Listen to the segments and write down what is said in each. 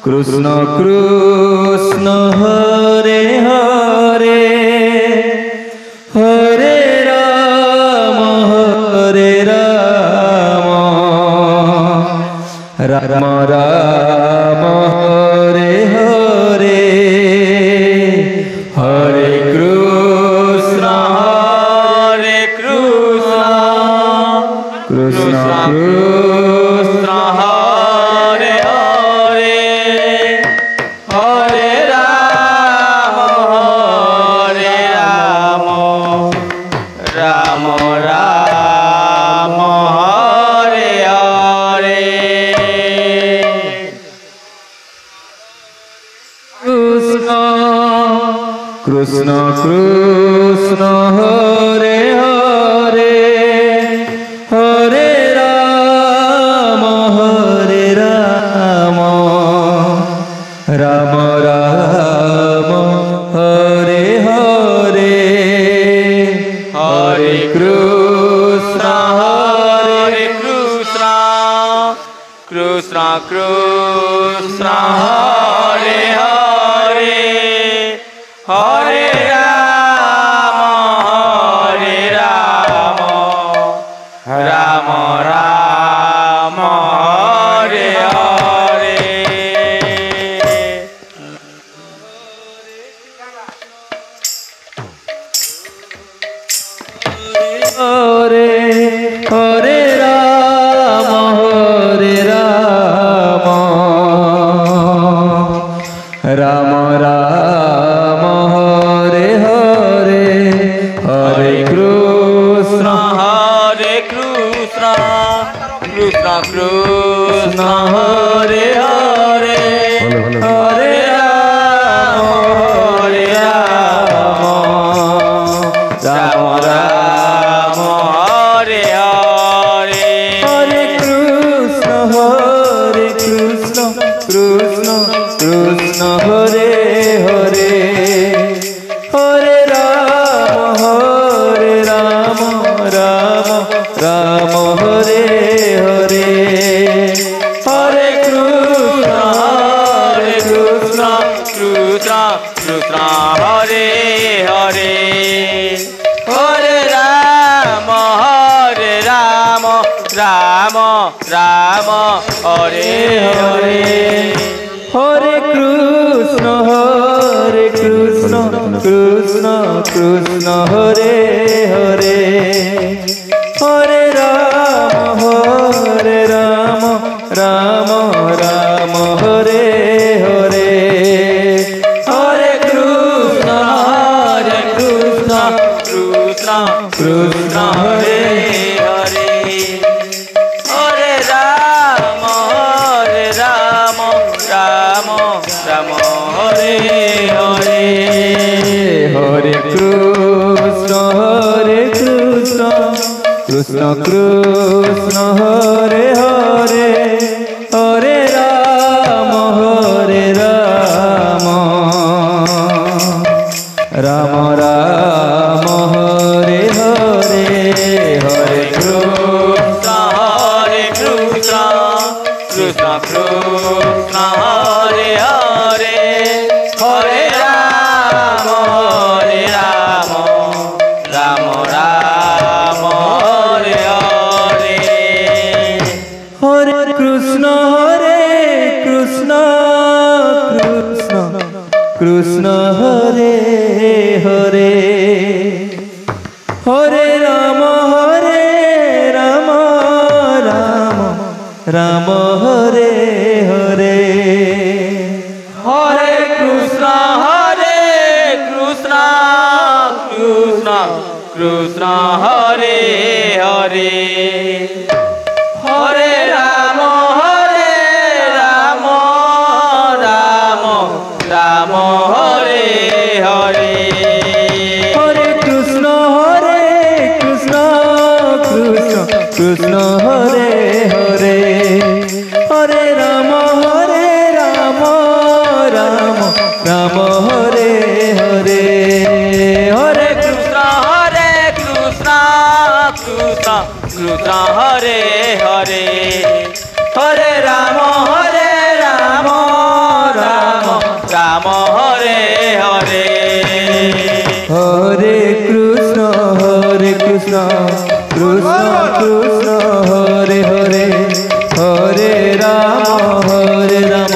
Krishna Krishna Hare Hare Hare Ram Ram Ram Hare Hare Hare Krishna Krishna Krishna Hare Hare Hare Ram Ram Ram Hare Hare Krishna Krishna Hare Hare Hare Ram Ram Ram Hare Hare Hare Krishna Krishna Krishna Hare Hare Hare Ram Ram Ram Hare Hare Hare Hare Ram Ram Ram Hare Hare Hare Krishna Krishna Krishna Hare Hare Hare Ram Ram Ram Hare Hare Hare Krishna Krishna Krishna Hare Hare Hare Ram Ram Ram Hare Hare Hare Krishna Krishna Krishna Hare Hare Hare Ram Ram Hare Hare Hare Krishna Krishna Krishna Hare Hare Hare Ram Ram Hare Hare Hare Krishna Krishna Hare Hare Hare Ram Ram Hare Hare Hare Krishna Krishna Krishna Hare Hare Hare Ram Ram Ram Hare Hare Hare Krishna Krishna Krishna Hare Hare Hare Ram Ram Hare Hare Hare Krishna Krishna Hare Hare Hare Ram Ram Hare Hare Hare Krishna Krishna Hare Hare Hare Ram Ram Hare Hare Hare Krishna Krishna Hare Hare Hare Ram Ram Hare Hare Hare Krishna Krishna Hare Hare Hare Ram Ram Ram Hare Hare Hare Krishna Krishna Krishna Hare Hare Hare Ram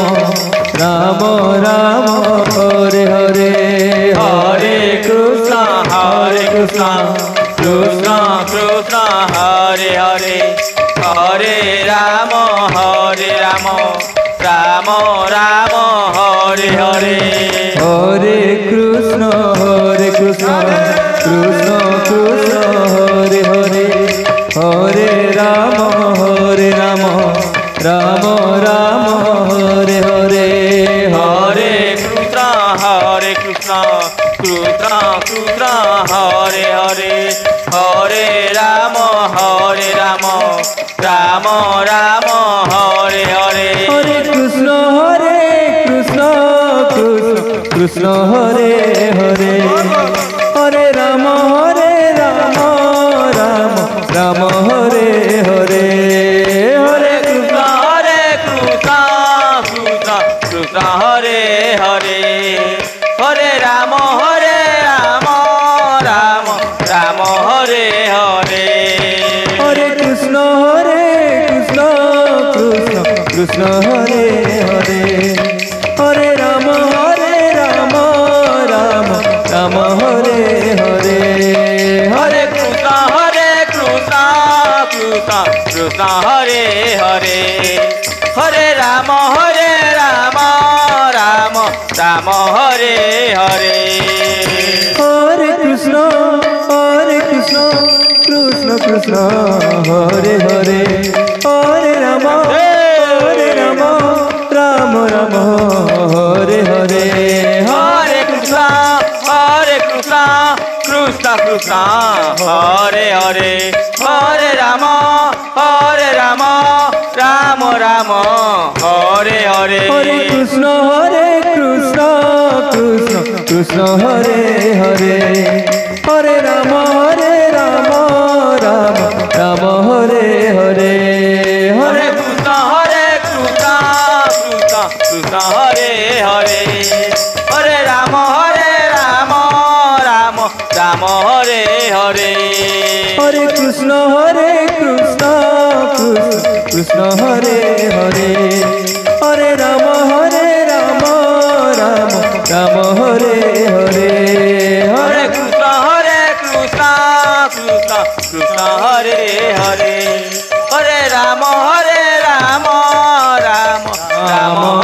Ram Ram Hare Hare Hare Krishna Krishna Krishna Hare Hare Hare Ram Ram Ram Hare Hare Hare Krishna Krishna Krishna Hare Hare Hare Ram Ram Ram Hare Hare Hare Krishna Krishna Krishna Hare Hare Hare Ram Ram Ram Hare Hare Hare Krishna Krishna Krishna Hare Hare Hare Ram Ram Ram Hare Hare Hare Krishna Krishna Krishna Hare Hare Hare Ram Ram Ram Hare Hare Hare Krishna Krishna Krishna Hare Hare Hare Ram Ram Ram Hare Hare Hare Krishna Krishna Krishna Hare Hare Hare Ram Ram Ram Hare Hare Hare Krishna Krishna Krishna Hare Hare Hare Ram Ram Ram Hare Hare Hare Krishna Krishna Krishna Hare Hare Hare Ram Ram Ram Hare Hare Hare Krishna Krishna Krishna Hare Hare Hare Ram Ram Ram Hare Hare Hare Krishna Krishna Krishna Hare Hare Hare Ram Ram Ram Hare Hare Hare Krishna Krishna Krishna Hare Hare Hare Ram Ram Ram Hare Hare Hare Krishna Krishna Krishna Hare Hare Hare Ram Ram Ram